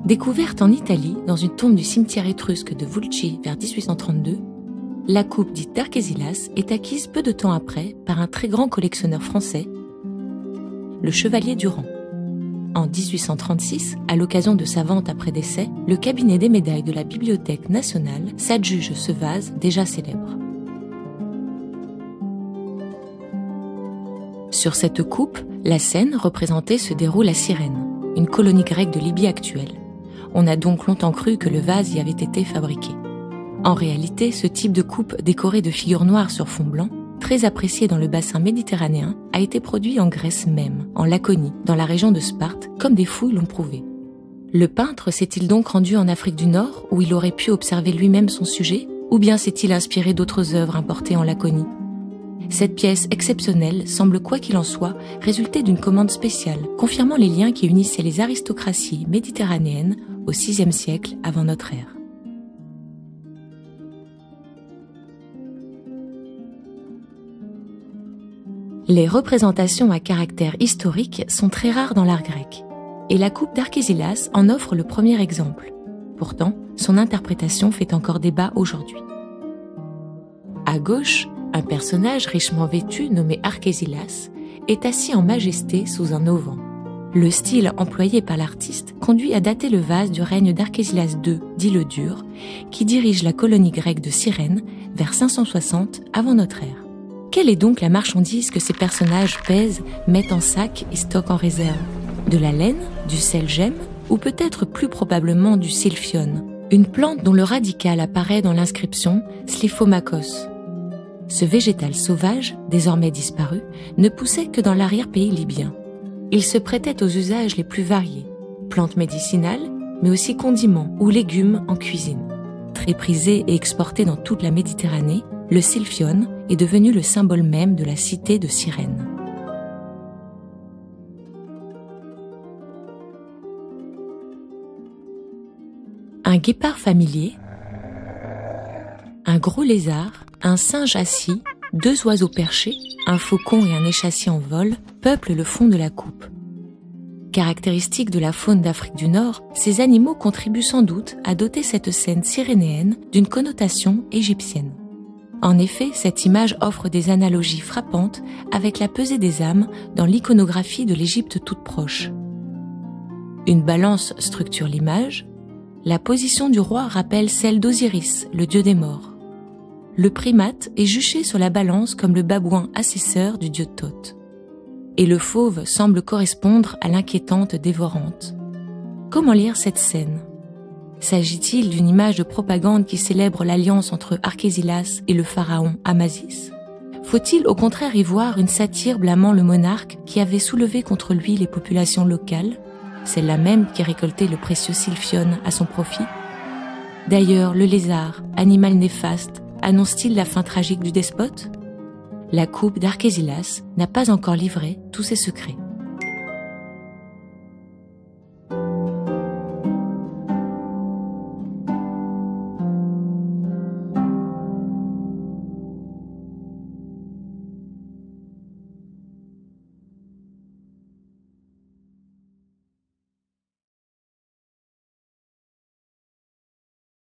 Découverte en Italie dans une tombe du cimetière étrusque de Vulci vers 1832, la coupe dite d'Archésilas est acquise peu de temps après par un très grand collectionneur français, le chevalier Durand. En 1836, à l'occasion de sa vente après décès, le cabinet des médailles de la Bibliothèque nationale s'adjuge ce vase déjà célèbre. Sur cette coupe, la scène représentée se déroule à Cyrène, une colonie grecque de Libye actuelle. On a donc longtemps cru que le vase y avait été fabriqué. En réalité, ce type de coupe décorée de figures noires sur fond blanc, très apprécié dans le bassin méditerranéen, a été produit en Grèce même, en Laconie, dans la région de Sparte, comme des fouilles l'ont prouvé. Le peintre s'est-il donc rendu en Afrique du Nord, où il aurait pu observer lui-même son sujet, ou bien s'est-il inspiré d'autres œuvres importées en Laconie ? Cette pièce exceptionnelle semble, quoi qu'il en soit, résulter d'une commande spéciale, confirmant les liens qui unissaient les aristocraties méditerranéennes au VIe siècle avant notre ère. Les représentations à caractère historique sont très rares dans l'art grec, et la coupe d'Archésilas en offre le premier exemple. Pourtant, son interprétation fait encore débat aujourd'hui. À gauche, un personnage richement vêtu nommé Archésilas est assis en majesté sous un auvent. Le style employé par l'artiste conduit à dater le vase du règne d'Archésilas II, dit le Dur, qui dirige la colonie grecque de Cyrène vers 560 avant notre ère. Quelle est donc la marchandise que ces personnages pèsent, mettent en sac et stockent en réserve ? De la laine, du sel gemme ou peut-être plus probablement du silphione, une plante dont le radical apparaît dans l'inscription Slyphomakos. Ce végétal sauvage, désormais disparu, ne poussait que dans l'arrière-pays libyen. Il se prêtait aux usages les plus variés, plantes médicinales, mais aussi condiments ou légumes en cuisine. Très prisé et exporté dans toute la Méditerranée, le silphione est devenu le symbole même de la cité de Cyrène. Un guépard familier, un gros lézard, un singe assis, 2 oiseaux perchés, un faucon et un échassier en vol peuplent le fond de la coupe. Caractéristiques de la faune d'Afrique du Nord, ces animaux contribuent sans doute à doter cette scène cyrénéenne d'une connotation égyptienne. En effet, cette image offre des analogies frappantes avec la pesée des âmes dans l'iconographie de l'Égypte toute proche. Une balance structure l'image. La position du roi rappelle celle d'Osiris, le dieu des morts. Le primate est juché sur la balance comme le babouin assesseur du dieu Thoth. Et le fauve semble correspondre à l'inquiétante dévorante. Comment lire cette scène ? S'agit-il d'une image de propagande qui célèbre l'alliance entre Archésilas et le pharaon Amasis ? Faut-il au contraire y voir une satire blâmant le monarque qui avait soulevé contre lui les populations locales, celle-là même qui récoltait le précieux silphione à son profit ? D'ailleurs, le lézard, animal néfaste, annonce-t-il la fin tragique du despote ? La coupe d'Archésilas n'a pas encore livré tous ses secrets.